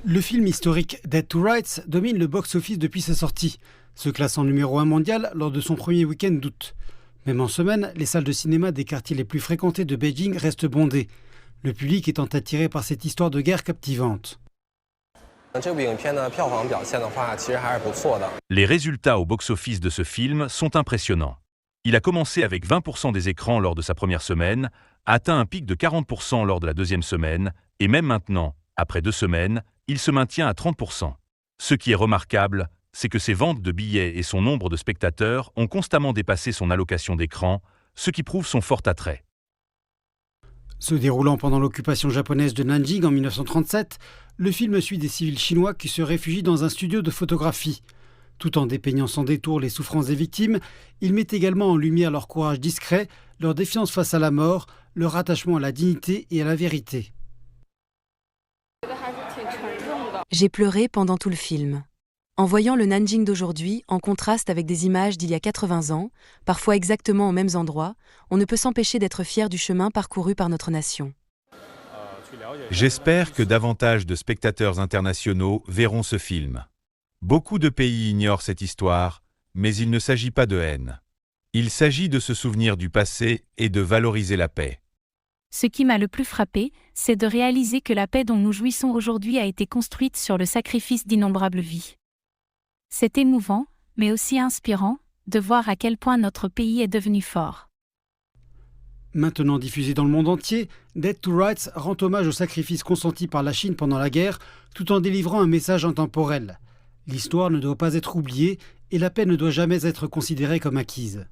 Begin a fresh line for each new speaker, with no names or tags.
Le film historique Dead to Rights domine le box-office depuis sa sortie, se classant numéro 1 mondial lors de son premier week-end d'août. Même en semaine, les salles de cinéma des quartiers les plus fréquentés de Beijing restent bondées, le public étant attiré par cette histoire de guerre captivante.
Les résultats au box-office de ce film sont impressionnants. Il a commencé avec 20% des écrans lors de sa première semaine, a atteint un pic de 40% lors de la deuxième semaine, et même maintenant, après 2 semaines, il se maintient à 30%. Ce qui est remarquable, c'est que ses ventes de billets et son nombre de spectateurs ont constamment dépassé son allocation d'écran, ce qui prouve son fort attrait.
Se déroulant pendant l'occupation japonaise de Nanjing en 1937, le film suit des civils chinois qui se réfugient dans un studio de photographie. Tout en dépeignant sans détour les souffrances des victimes, il met également en lumière leur courage discret, leur défiance face à la mort, leur attachement à la dignité et à la vérité.
J'ai pleuré pendant tout le film. En voyant le Nanjing d'aujourd'hui, en contraste avec des images d'il y a 80 ans, parfois exactement aux mêmes endroits, on ne peut s'empêcher d'être fier du chemin parcouru par notre nation.
J'espère que davantage de spectateurs internationaux verront ce film. Beaucoup de pays ignorent cette histoire, mais il ne s'agit pas de haine. Il s'agit de se souvenir du passé et de valoriser la paix.
Ce qui m'a le plus frappé, c'est de réaliser que la paix dont nous jouissons aujourd'hui a été construite sur le sacrifice d'innombrables vies. C'est émouvant, mais aussi inspirant, de voir à quel point notre pays est devenu fort.
Maintenant diffusé dans le monde entier, Dead to Rights rend hommage au sacrifice consenti par la Chine pendant la guerre, tout en délivrant un message intemporel. L'histoire ne doit pas être oubliée et la paix ne doit jamais être considérée comme acquise.